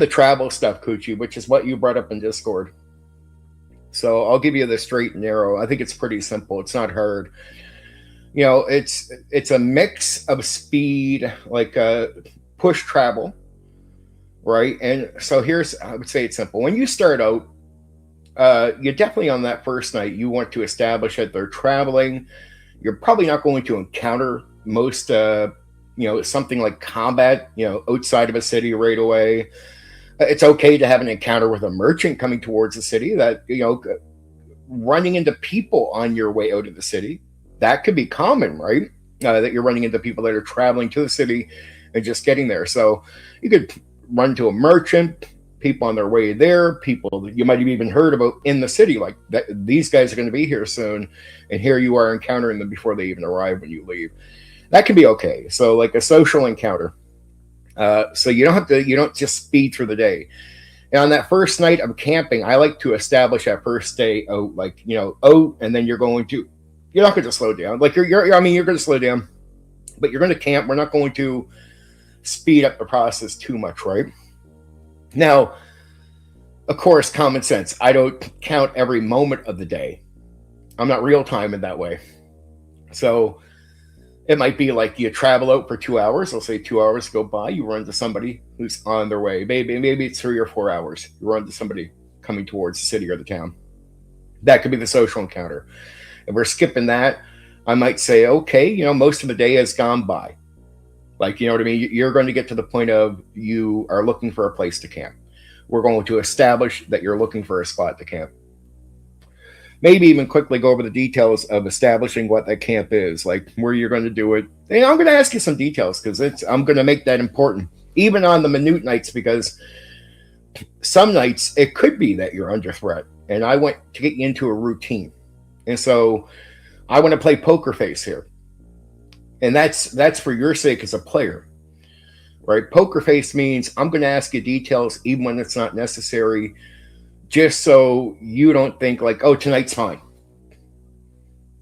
the travel stuff, Coochie, which is what you brought up in Discord. So I'll give you the straight and narrow. I think it's pretty simple. It's not hard. It's a mix of speed, like push travel, right? And so I would say it's simple. When you start out, you're definitely on that first night. You want to establish that they're traveling. You're probably not going to encounter most, something like combat, outside of a city right away. It's okay to have an encounter with a merchant coming towards the city that, running into people on your way out of the city. That could be common, right? That you're running into people that are traveling to the city and just getting there. So you could run to a merchant, people on their way there, people that you might have even heard about in the city, like these guys are going to be here soon, and here you are encountering them before they even arrive when you leave. That can be okay. So like a social encounter. So you don't just speed through the day. And on that first night of camping, I like to establish that first day out, and then you're not going to slow down. Like you're going to slow down, but you're going to camp. We're not going to speed up the process too much, right? Now, of course, common sense. I don't count every moment of the day. I'm not real time in that way. So it might be like you travel out for 2 hours. I'll say 2 hours go by. You run to somebody who's on their way. Maybe it's 3 or 4 hours. You run to somebody coming towards the city or the town. That could be the social encounter. If we're skipping that, I might say, okay, most of the day has gone by. Like, you know what I mean? You're going to get to the point of you are looking for a place to camp. We're going to establish that you're looking for a spot to camp. Maybe even quickly go over the details of establishing what that camp is, like where you're going to do it. And I'm going to ask you some details because I'm going to make that important, even on the minute nights, because some nights it could be that you're under threat. And I want to get you into a routine. And so I want to play poker face here. And that's for your sake as a player, right? Poker face means I'm going to ask you details even when it's not necessary, just so you don't think like, oh, tonight's fine.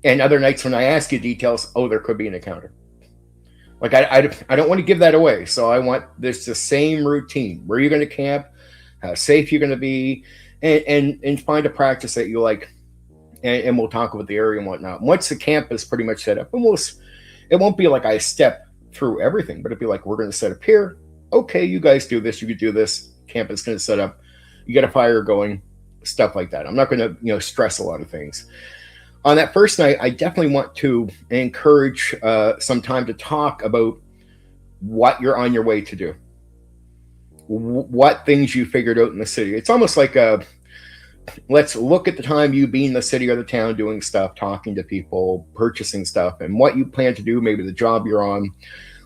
And other nights when I ask you details, oh, there could be an encounter. Like I don't want to give that away. So I want this the same routine. Where you're going to camp, how safe you're going to be, and find a practice that you like. And we'll talk about the area and whatnot. Once the camp is pretty much set up, and it won't be like I step through everything, but it'll be like, we're going to set up here. Okay, you guys do this. You could do this. Camp is going to set up. You get a fire going, stuff like that. I'm not going to, stress a lot of things. On that first night, I definitely want to encourage some time to talk about what you're on your way to do. What things you figured out in the city. It's almost like let's look at the time you be in the city or the town doing stuff, talking to people, purchasing stuff, and what you plan to do, maybe the job you're on.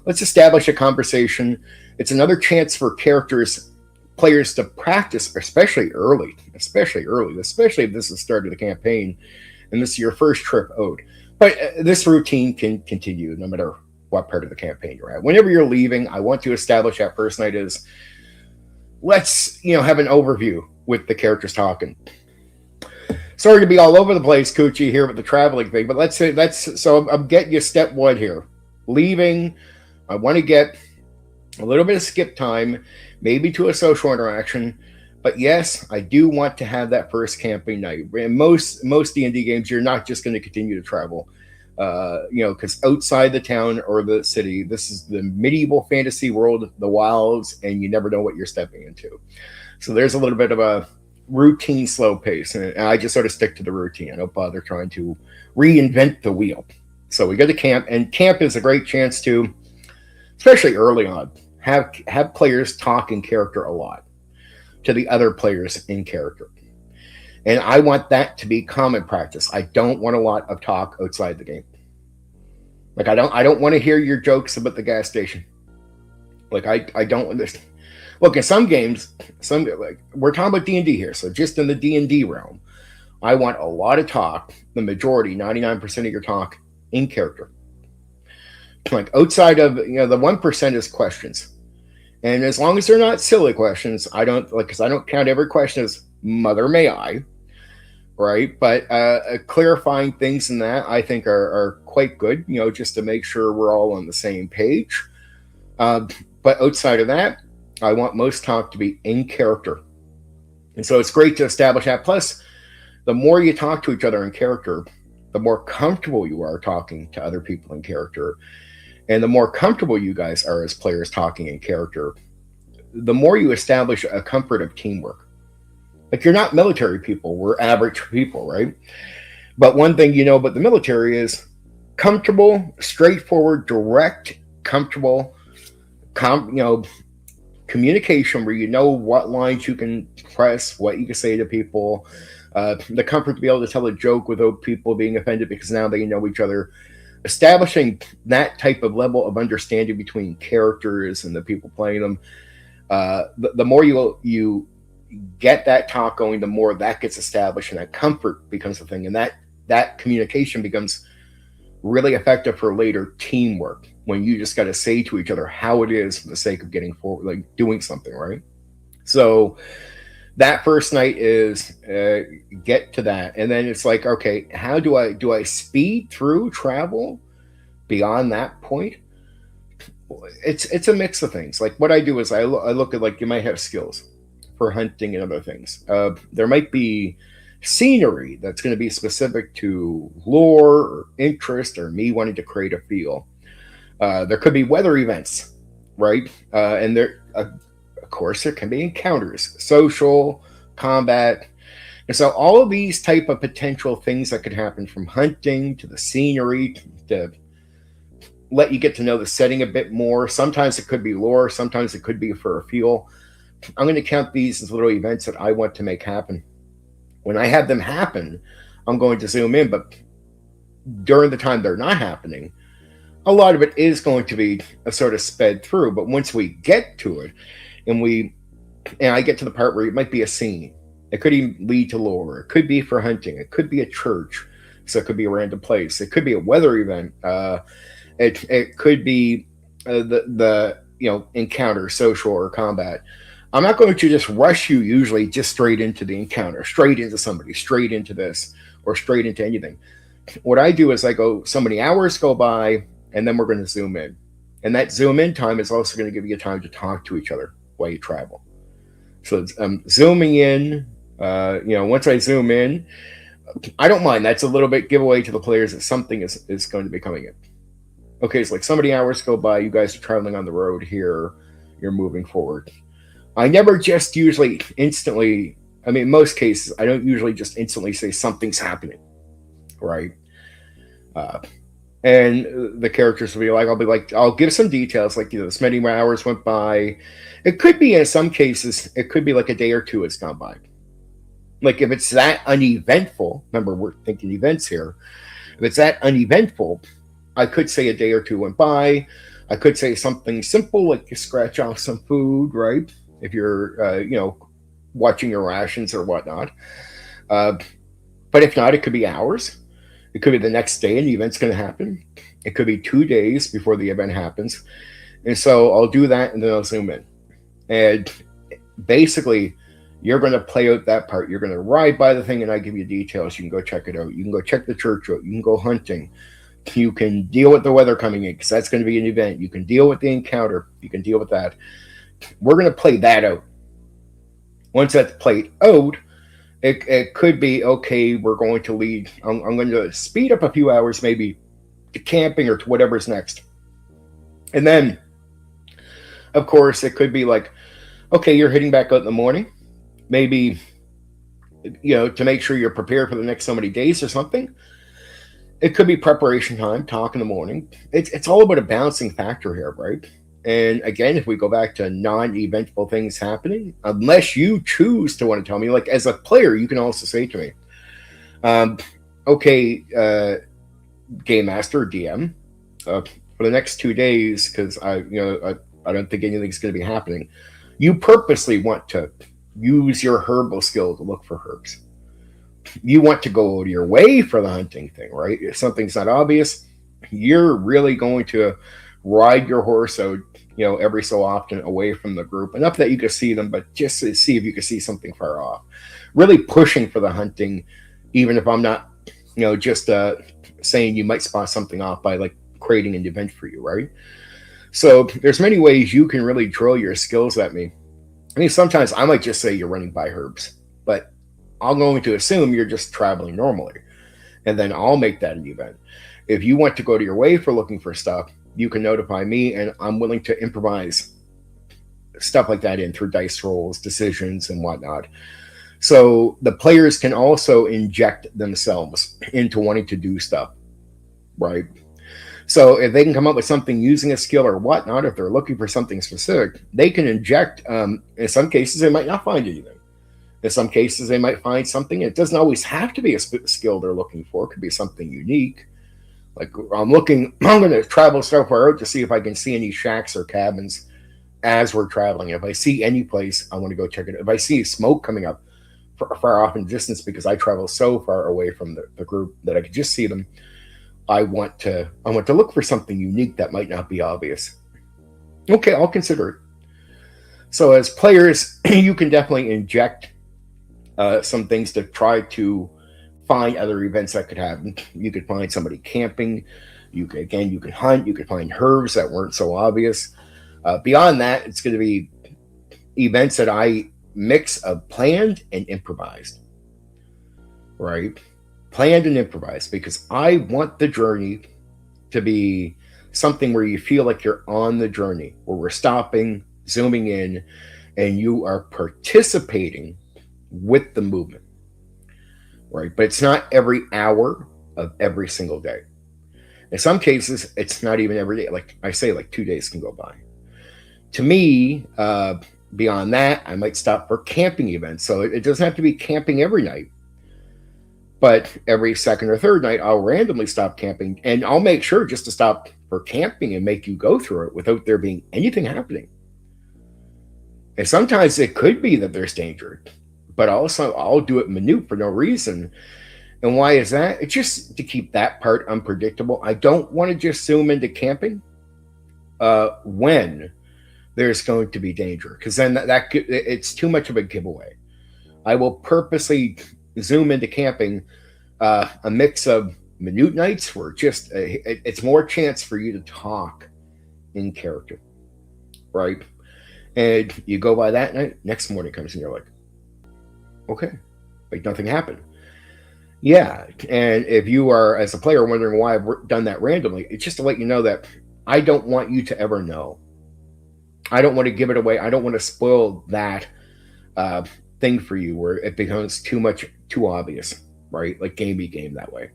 Let's establish a conversation. It's another chance for players to practice, especially early, especially if this is the start of the campaign and this is your first trip out. But this routine can continue no matter what part of the campaign you're at. Whenever you're leaving, I want to establish that first night is, let's have an overview with the characters talking. Sorry to be all over the place, Coochie, here with the traveling thing, but so I'm getting you step one here. Leaving, I want to get a little bit of skip time, maybe to a social interaction, but yes, I do want to have that first camping night. In most D&D games, you're not just going to continue to travel, because outside the town or the city, this is the medieval fantasy world, the wilds, and you never know what you're stepping into. So there's a little bit of a routine, slow pace, and I just sort of stick to the routine. I don't bother trying to reinvent the wheel. So we go to camp, and camp is a great chance to, especially early on, have players talk in character a lot to the other players in character. And I want that to be common practice. I don't want a lot of talk outside the game. Like I don't want to hear your jokes about the gas station. Like I don't want this. Look, in some games, like we're talking about D&D here, so just in the D&D realm, I want a lot of talk, the majority, 99% of your talk, in character. Like outside of, the 1% is questions. And as long as they're not silly questions, because I don't count every question as mother may I, right? But clarifying things in that I think are quite good, just to make sure we're all on the same page. But outside of that, I want most talk to be in character. And so it's great to establish that. Plus, the more you talk to each other in character, the more comfortable you are talking to other people in character. And the more comfortable you guys are as players talking in character, the more you establish a comfort of teamwork. Like, you're not military people, we're average people, right? But one thing you know about the military is comfortable, straightforward, direct, comfortable, communication where you know what lines you can press, what you can say to people, the comfort to be able to tell a joke without people being offended because now they know each other. Establishing that type of level of understanding between characters and the people playing them, the more you get that talk going, the more that gets established, and that comfort becomes a thing, and that communication becomes really effective for later teamwork when you just got to say to each other how it is for the sake of getting forward, like doing something, right? So that first night is get to that, and then it's like, okay, how do I speed through travel beyond that point? It's a mix of things. Like, what I do is I look at, like, you might have skills for hunting and other things. There might be scenery that's going to be specific to lore or interest or me wanting to create a feel. There could be weather events, right? And there, of course, there can be encounters, social, combat. And so all of these type of potential things that could happen, from hunting to the scenery to let you get to know the setting a bit more. Sometimes it could be lore, sometimes it could be for a feel. I'm going to count these as little events that I want to make happen. When I have them happen, I'm going to zoom in, but during the time they're not happening, a lot of it is going to be a sort of sped through. But once we get to it, and I get to the part where it might be a scene, it could even lead to lore, it could be for hunting, it could be a church, so it could be a random place, it could be a weather event, it could be the encounter, social or combat. I'm not going to just rush you usually just straight into the encounter, straight into somebody, straight into this, or straight into anything. What I do is I go, so many hours go by, and then we're going to zoom in. And that zoom in time is also going to give you time to talk to each other while you travel. So zooming in, once I zoom in, I don't mind. That's a little bit giveaway to the players that something is going to be coming in. Okay, it's like so many hours go by, you guys are traveling on the road here, you're moving forward. I never just usually instantly, in most cases, I don't usually just instantly say something's happening, right? And the characters will be like, I'll give some details, like, this many hours went by. It could be, in some cases, it could be like a day or two has gone by. Like, if it's that uneventful, remember, we're thinking events here. If it's that uneventful, I could say a day or two went by. I could say something simple, like you scratch off some food, right? If you're, watching your rations or whatnot. But if not, it could be hours. It could be the next day and the event's going to happen. It could be 2 days before the event happens. And so I'll do that, and then I'll zoom in. And basically, you're going to play out that part. You're going to ride by the thing, and I give you details. You can go check it out. You can go check the church out. You can go hunting. You can deal with the weather coming in, because that's going to be an event. You can deal with the encounter. You can deal with that. We're going to play that out. Once that's played out, it could be, okay, we're going to lead. I'm going to speed up a few hours, maybe to camping or to whatever's next. And then, of course, it could be like, okay, you're heading back out in the morning. Maybe, to make sure you're prepared for the next so many days or something. It could be preparation time, talk in the morning. It's all about a balancing factor here, right? And again, if we go back to non-eventful things happening, unless you choose to want to tell me, like, as a player, you can also say to me, okay, Game Master, DM, for the next 2 days, because I don't think anything's going to be happening. You purposely want to use your herbal skill to look for herbs. You want to go out of your way for the hunting thing, right? If something's not obvious, you're really going to ride your horse out, every so often away from the group, enough that you can see them, but just to see if you can see something far off. Really pushing for the hunting, even if I'm not, just saying you might spot something off by, like, creating an event for you, right? So there's many ways you can really drill your skills at me. I mean, sometimes I might just say you're running by herbs, but I'm going to assume you're just traveling normally, and then I'll make that an event. If you want to go to your way for looking for stuff, you can notify me, and I'm willing to improvise stuff like that in through dice rolls, decisions, and whatnot. So the players can also inject themselves into wanting to do stuff, right? So if they can come up with something using a skill or whatnot, if they're looking for something specific, they can inject. In some cases, they might not find anything. In some cases, they might find something. It doesn't always have to be a skill they're looking for. It could be something unique. Like I'm going to travel so far out to see if I can see any shacks or cabins as we're traveling. If I see any place, I want to go check it. If I see smoke coming up far off in distance because I travel so far away from the group that I could just see them, I want to look for something unique that might not be obvious. Okay, I'll consider it. So as players, you can definitely inject some things to try to find other events that could happen. You could find somebody camping. You can hunt. You could find herbs that weren't so obvious. Beyond that, it's going to be events that I mix of planned and improvised. Right? Planned and improvised, because I want the journey to be something where you feel like you're on the journey, where we're stopping, zooming in, and you are participating with the movement. Right? But it's not every hour of every single day. In some cases, it's not even every day. Like I say, like 2 days can go by. To me, beyond that, I might stop for camping events. So it doesn't have to be camping every night. But every second or third night, I'll randomly stop camping, and I'll make sure just to stop for camping and make you go through it without there being anything happening. And sometimes it could be that there's danger, but also I'll do it minute for no reason. And why is that? It's just to keep that part unpredictable. I don't want to just zoom into camping when there's going to be danger, because then it's too much of a giveaway. I will purposely zoom into camping a mix of minute nights where it's more chance for you to talk in character, right? And you go by that night, next morning comes and you're like, okay, like nothing happened. Yeah, and if you are, as a player, wondering why I've done that randomly, it's just to let you know that I don't want you to ever know. I don't want to give it away. I don't want to spoil that thing for you where it becomes too obvious, right? Like game that way.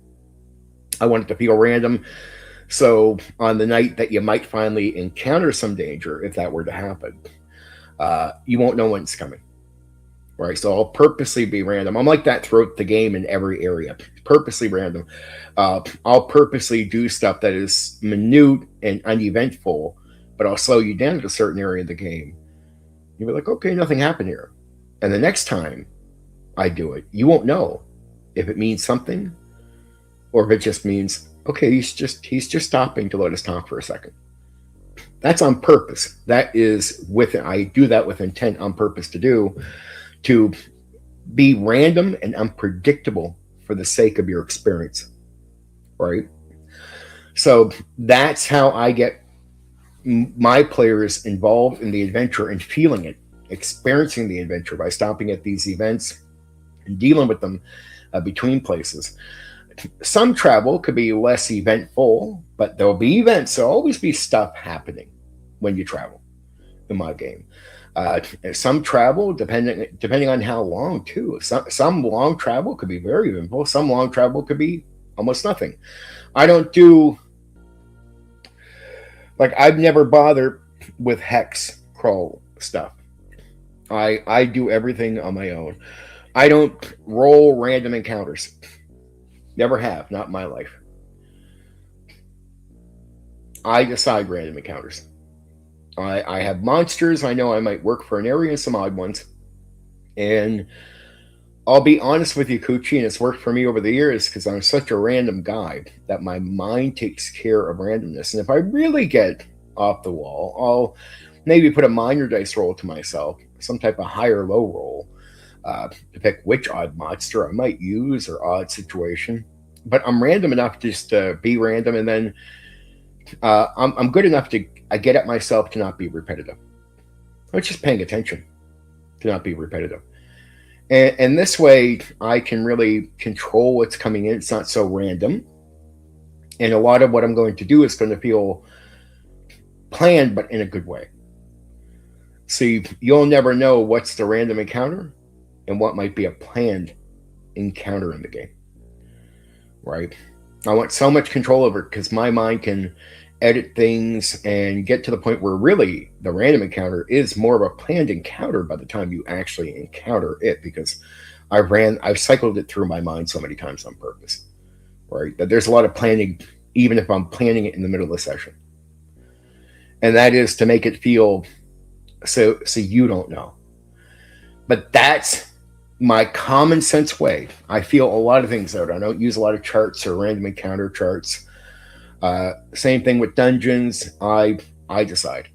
I want it to feel random. So on the night that you might finally encounter some danger, if that were to happen, you won't know when it's coming. Right, so I'll purposely be random. I'm like that throughout the game in every area, purposely random. I'll purposely do stuff that is minute and uneventful, but I'll slow you down at a certain area of the game. You'll be like, okay, nothing happened here. And the next time I do it, you won't know if it means something or if it just means, okay, he's just stopping to let us talk for a second. That's on purpose. That is I do that with intent on purpose to be random and unpredictable for the sake of your experience, right? So that's how I get my players involved in the adventure and feeling it, experiencing the adventure by stopping at these events and dealing with them between places. Some travel could be less eventful, but there'll be events. There'll always be stuff happening when you travel in my game. Some travel, depending on how long, too. Some long travel could be very eventful. Some long travel could be almost nothing. I don't do, like, I've never bothered with hex crawl stuff. I do everything on my own. I don't roll random encounters. Never have, not in my life. I decide random encounters. I have monsters. I know I might work for an area, some odd ones. And I'll be honest with you, Coochie, and it's worked for me over the years because I'm such a random guy that my mind takes care of randomness. And if I really get off the wall, I'll maybe put a minor dice roll to myself, some type of high or low roll, to pick which odd monster I might use or odd situation. But I'm random enough just to be random and then I'm good enough to I get at myself to not be repetitive. I'm just paying attention to not be repetitive. And this way, I can really control what's coming in. It's not so random. And a lot of what I'm going to do is going to feel planned, but in a good way. See, you'll never know what's the random encounter and what might be a planned encounter in the game. Right? I want so much control over it because my mind can edit things and get to the point where really the random encounter is more of a planned encounter by the time you actually encounter it, because I've cycled it through my mind so many times on purpose, right? That there's a lot of planning, even if I'm planning it in the middle of the session. And that is to make it feel so you don't know. But that's my common sense way. I feel a lot of things out. I don't use a lot of charts or random encounter charts. Same thing with dungeons. I decide.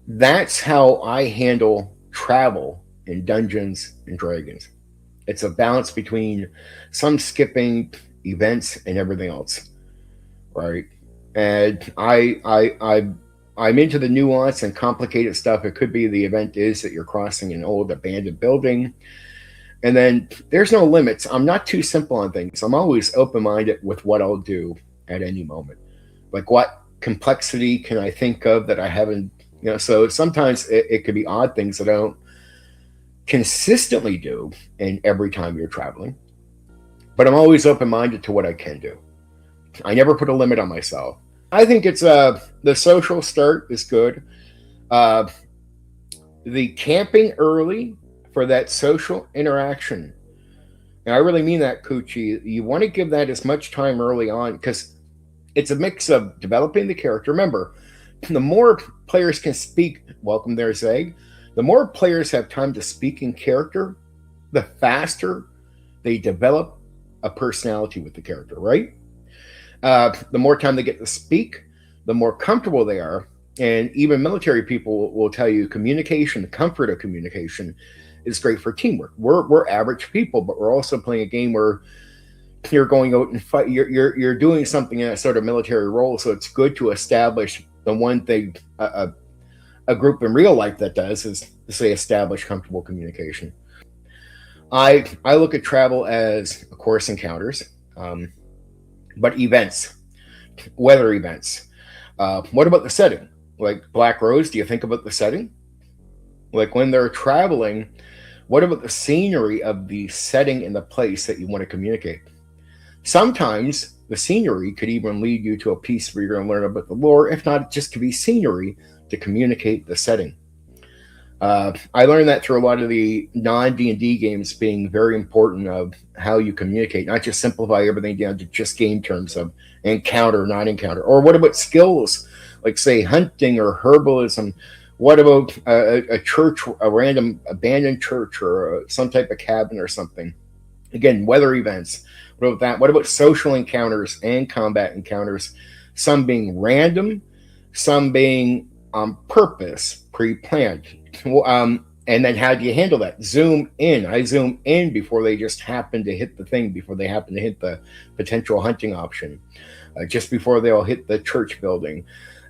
That's how I handle travel in Dungeons and Dragons. It's a balance between some skipping events and everything else, right? And I'm into the nuance and complicated stuff. It could be the event is that you're crossing an old abandoned building, and then there's no limits. I'm not too simple on things. I'm always open-minded with what I'll do at any moment. Like, what complexity can I think of that I haven't, so sometimes it could be odd things that I don't consistently do in every time you're traveling, but I'm always open-minded to what I can do. I never put a limit on myself. I think it's the social start is good. The camping early for that social interaction. And I really mean that, Coochie. You want to give that as much time early on, because it's a mix of developing the character. Remember, the more players can speak, welcome there, Zeg. The more players have time to speak in character, the faster they develop a personality with the character, right? The more time they get to speak, the more comfortable they are. And even military people will tell you communication, the comfort of communication is great for teamwork. We're average people, but we're also playing a game where you're going out and fight. You're doing something in a sort of military role, so it's good to establish the one thing a group in real life that does is to say establish comfortable communication. I look at travel as, of course, encounters, but events, weather events. What about the setting? Like Black Rose, do you think about the setting? Like when they're traveling, what about the scenery of the setting and the place that you want to communicate? Sometimes the scenery could even lead you to a piece where you're going to learn about the lore. If not, it just could be scenery to communicate the setting. I learned that through a lot of the non-D&D games being very important of how you communicate, not just simplify everything down to just game terms of encounter, non-encounter. Or what about skills, like say hunting or herbalism? What about a church, a random abandoned church, or some type of cabin or something? Again, weather events. What about that? What about social encounters and combat encounters? Some being random, some being on purpose, pre-planned. And then how do you handle that? Zoom in. I zoom in before they just happen to hit the thing, before they happen to hit the potential hunting option, just before they'll hit the church building.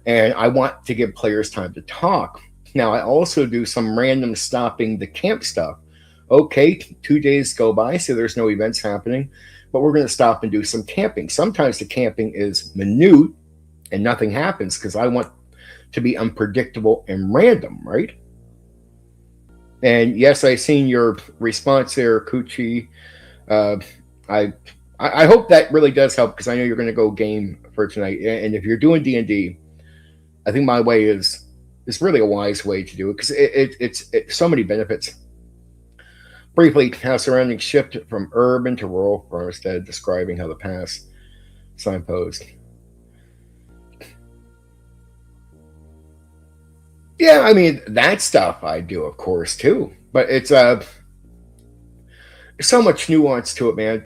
And I want to give players time to talk. Now, I also do some random stopping the camp stuff. Okay, 2 days go by, so there's no events happening, but we're going to stop and do some camping. Sometimes the camping is minute and nothing happens because I want to be unpredictable and random, right? And yes, I've seen your response there, Coochie. I hope that really does help, because I know you're going to go game for tonight. And if you're doing D&D, I think my way is really a wise way to do it, because it's so many benefits. Briefly, how surroundings shift from urban to rural farmstead, describing how the past signpost. Yeah, I mean, that stuff I do, of course, too. But it's so much nuance to it, man.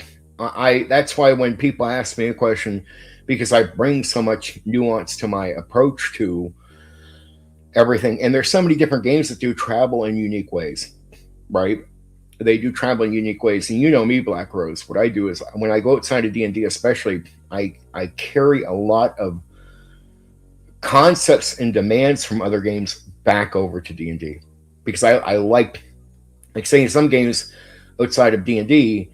That's why when people ask me a question, because I bring so much nuance to my approach to everything. And there's so many different games that do travel in unique ways, right? They do travel in unique ways. And you know me, Black Rose. What I do is when I go outside of D&D especially, I carry a lot of concepts and demands from other games back over to D&D, because I like saying some games outside of D&D,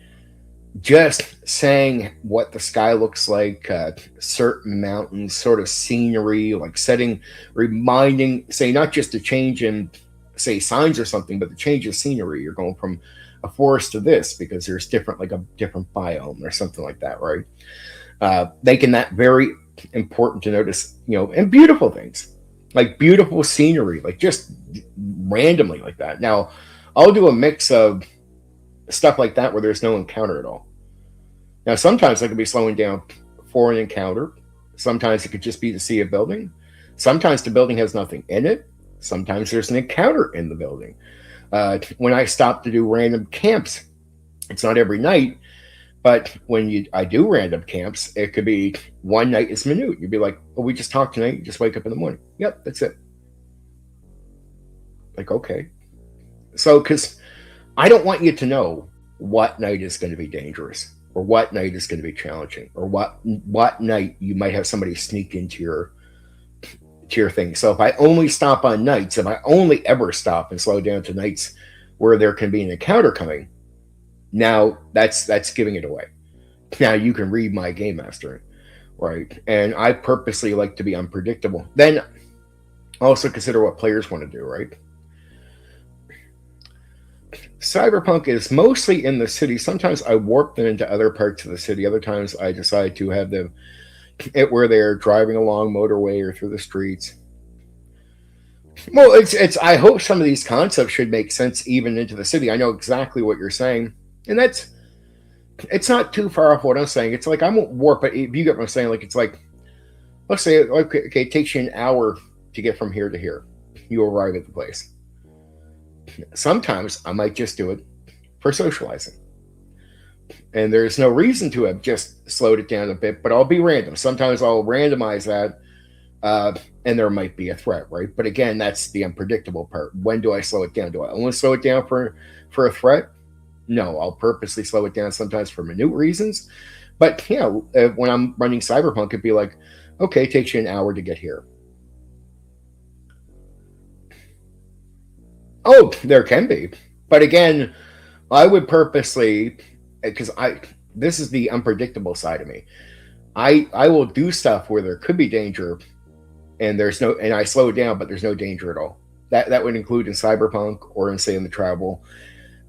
just saying what the sky looks like, certain mountains, sort of scenery, like setting, reminding, say, not just a change in, say, signs or something, but the change of scenery. You're going from a forest to this because there's different, like a different biome or something like that, right? Making that very important to notice, and beautiful things, like beautiful scenery, like just randomly like that. Now, I'll do a mix of stuff like that where there's no encounter at all. Now, sometimes I could be slowing down for an encounter. Sometimes it could just be to see a building. Sometimes the building has nothing in it. Sometimes there's an encounter in the building. When I stop to do random camps, it's not every night, but when I do random camps, it could be one night is minute. You'd be like, "Oh, we just talked tonight. You just wake up in the morning." Yep, that's it. Like, okay. So, because I don't want you to know what night is going to be dangerous, or what night is going to be challenging, or what night you might have somebody sneak into your thing. So if I only stop on nights, if I only ever stop and slow down to nights where there can be an encounter coming, now that's giving it away. Now you can read my game mastering, right? And I purposely like to be unpredictable. Then also consider what players want to do, right? Cyberpunk is mostly in the city. Sometimes I warp them into other parts of the city. Other times I decide to have them where they're driving along motorway or through the streets. Well, it's. I hope some of these concepts should make sense even into the city. I know exactly what you're saying, and it's not too far off what I'm saying. It's like I won't warp it. If you get what I'm saying, like it's like, let's say, okay, it takes you an hour to get from here to here. You arrive at the place. Sometimes I might just do it for socializing. And there's no reason to have just slowed it down a bit, but I'll be random. Sometimes I'll randomize that, and there might be a threat, right? But again, that's the unpredictable part. When do I slow it down? Do I only slow it down for a threat? No, I'll purposely slow it down sometimes for minute reasons. But when I'm running Cyberpunk, it'd be like, okay, it takes you an hour to get here. Oh, there can be. But again, I would purposely, because this is the unpredictable side of me. I will do stuff where there could be danger, and I slow it down, but there's no danger at all. That would include in Cyberpunk or in, say, in the travel.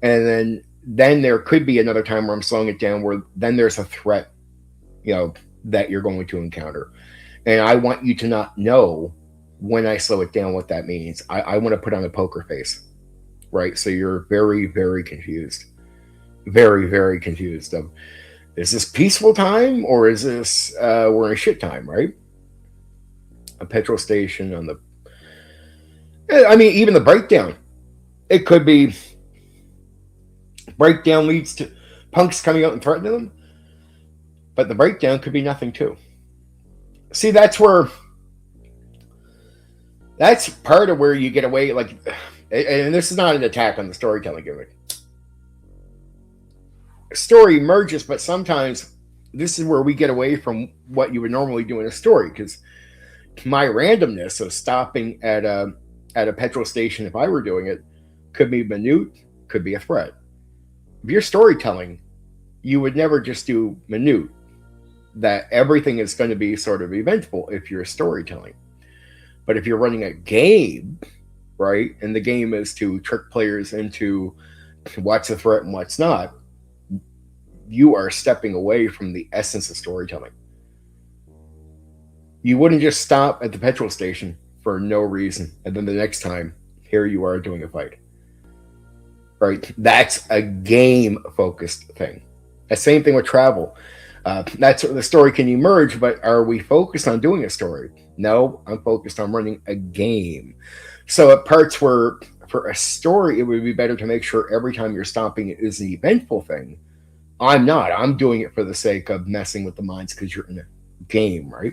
And then there could be another time where I'm slowing it down where then there's a threat, that you're going to encounter. And I want you to not know when I slow it down what that means. I want to put on a poker face, right? So you're very, very confused. Very, very confused of, is this peaceful time or is this we're in a shit time, right? A petrol station on the, I mean, even the breakdown. It could be breakdown leads to punks coming out and threatening them, but the breakdown could be nothing too. See, that's part of where you get away, like, and this is not an attack on the storytelling gimmick. Story emerges, but sometimes this is where we get away from what you would normally do in a story, because my randomness of stopping at a petrol station, if I were doing it, could be minute, could be a threat. If you're storytelling, you would never just do minute. That everything is going to be sort of eventful if you're storytelling. But if you're running a game, right, and the game is to trick players into what's a threat and what's not, you are stepping away from the essence of storytelling. You wouldn't just stop at the petrol station for no reason, and then the next time, here you are doing a fight. Right? That's a game-focused thing. The same thing with travel. That's where the story can emerge, but are we focused on doing a story? No, I'm focused on running a game. So at parts where, for a story, it would be better to make sure every time you're stopping it is an eventful thing. I'm not. I'm doing it for the sake of messing with the minds because you're in a game, right?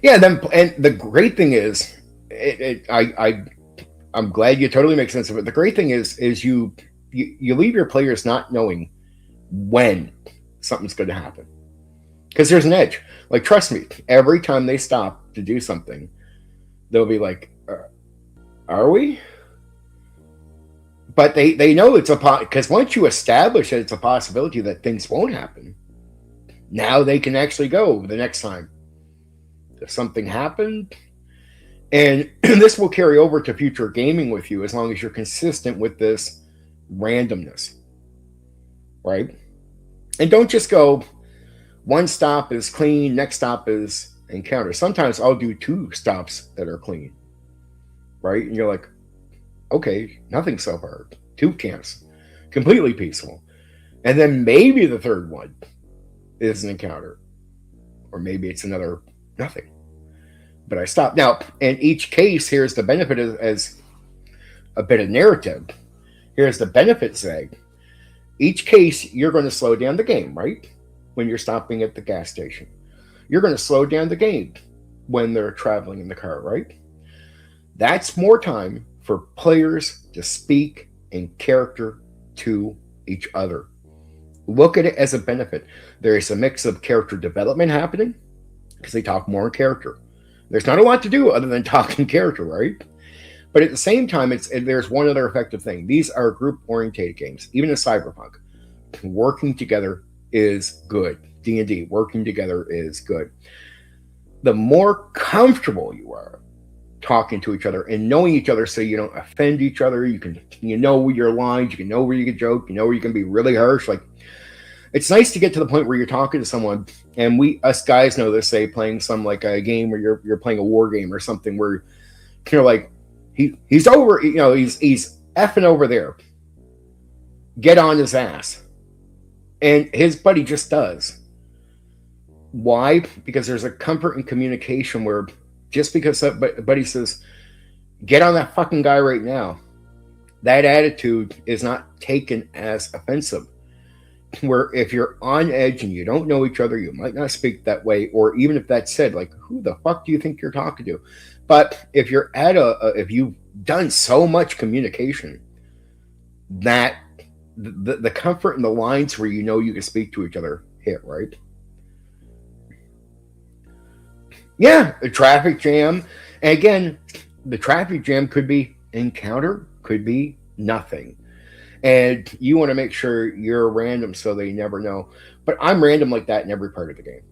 Yeah, and the great thing is, I'm glad you totally make sense of it. The great thing is you leave your players not knowing when something's going to happen. Because there's an edge. Like, trust me, every time they stop to do something, they'll be like, are we? But they know it's because once you establish that it's a possibility that things won't happen, now they can actually go the next time. If something happened, and this will carry over to future gaming with you as long as you're consistent with this randomness, right? And don't just go, one stop is clean, next stop is encounter. Sometimes I'll do 2 stops that are clean, right? And you're like, okay, nothing so far. 2 camps, completely peaceful. And then maybe the third one is an encounter. Or maybe it's another nothing. But I stopped. Now, in each case, here's the benefit as a bit of narrative. Here's the benefit, Zag. Each case, you're going to slow down the game, right? When you're stopping at the gas station. You're going to slow down the game when they're traveling in the car, right? That's more time for players to speak in character to each other. Look at it as a benefit. There is a mix of character development happening because they talk more in character. There's not a lot to do other than talking character, right? But at the same time, there's one other effective thing. These are group-oriented games, even in Cyberpunk. Working together is good. D&D, working together is good. The more comfortable you are talking to each other and knowing each other so you don't offend each other, you know your lines, you can know where you can joke, you know where you can be really harsh. Like, it's nice to get to the point where you're talking to someone, and us guys know this, say, playing some like a game where you're playing a war game or something where you're like, he's over, he's effing over there. Get on his ass. And his buddy just does. Why? Because there's a comfort in communication where just because that buddy says, get on that fucking guy right now, that attitude is not taken as offensive. Where if you're on edge and you don't know each other, you might not speak that way. Or even if that's said, like, who the fuck do you think you're talking to? But if you're if you've done so much communication that the comfort in the lines where you know you can speak to each other hit, right? Yeah, a traffic jam. And again, the traffic jam could be encounter, could be nothing. And you want to make sure you're random so they never know. But I'm random like that in every part of the game.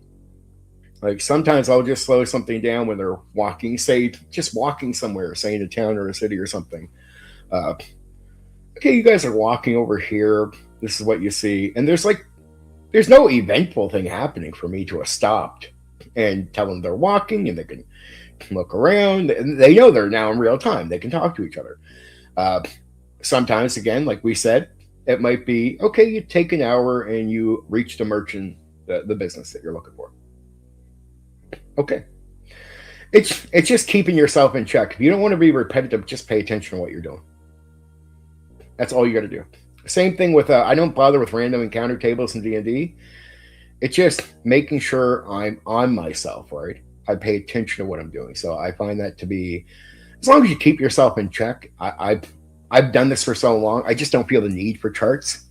Like, sometimes I'll just slow something down when they're walking, say, just walking somewhere, say in a town or a city or something. Okay, you guys are walking over here. This is what you see. And there's no eventful thing happening for me to have stopped and tell them they're walking and they can look around. And they know they're now in real time. They can talk to each other. Sometimes, again, like we said, it might be, okay, you take an hour and you reach the merchant, the business that you're looking for. Okay. It's just keeping yourself in check. If you don't want to be repetitive, just pay attention to what you're doing. That's all you got to do. Same thing with, I don't bother with random encounter tables in D&D. It's just making sure I'm on myself, right? I pay attention to what I'm doing. So I find that to be, as long as you keep yourself in check, I've done this for so long, I just don't feel the need for charts.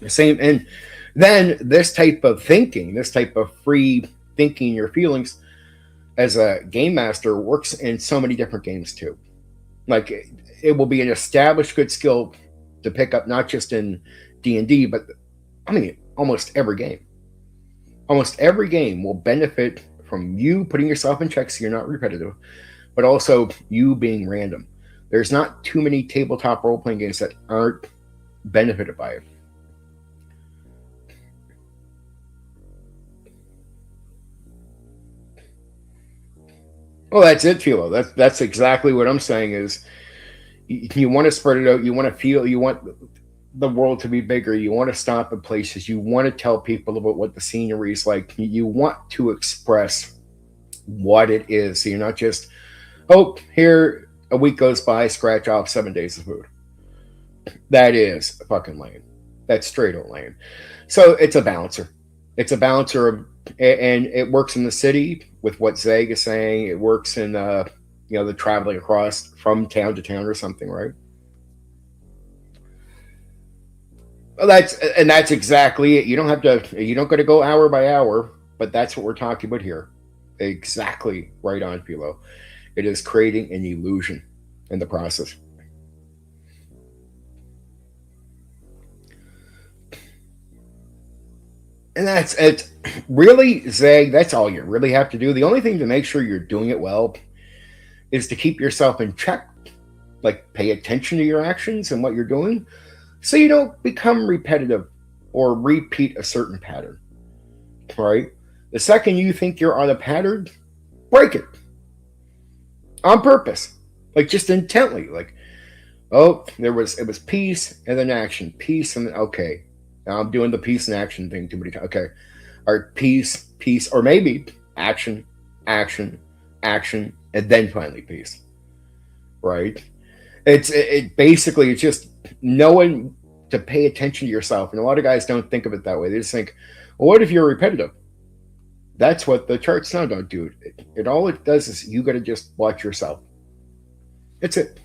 Same, and then this type of thinking, this type of free thinking your feelings as a game master works in so many different games too. Like, it will be an established good skill to pick up, not just in D&D, but I mean, almost every game. Almost every game will benefit from you putting yourself in check so you're not repetitive, but also you being random. There's not too many tabletop role-playing games that aren't benefited by it. Well, that's it, Philo. That's exactly what I'm saying is you want to spread it out. You want to feel, you want the world to be bigger. You want to stop at places. You want to tell people about what the scenery is like. You want to express what it is. So you're not just, oh, here a week goes by, scratch off 7 days of food. That is fucking lame. That's straight out lame. So it's a balancer. It's a balancer of, and it works in the city with what Zeg is saying. It works in, the traveling across from town to town or something, right? That's exactly it. You don't have to. You don't got to go hour by hour, but that's what we're talking about here. Exactly right on, Philo. It is creating an illusion in the process. And that's it. Really, Zag, that's all you really have to do. The only thing to make sure you're doing it well is to keep yourself in check. Like, pay attention to your actions and what you're doing so you don't become repetitive or repeat a certain pattern. Right? The second you think you're on a pattern, break it on purpose. Like, just intently. Like, oh, it was peace and then action. Peace and then, okay. Now I'm doing the peace and action thing too many times. Okay. All right, peace, or maybe action, action, action, and then finally peace. Right? It basically it's just knowing to pay attention to yourself. And a lot of guys don't think of it that way. They just think, well, what if you're repetitive? That's what the charts now don't do. It all it does is you got to just watch yourself. It's it.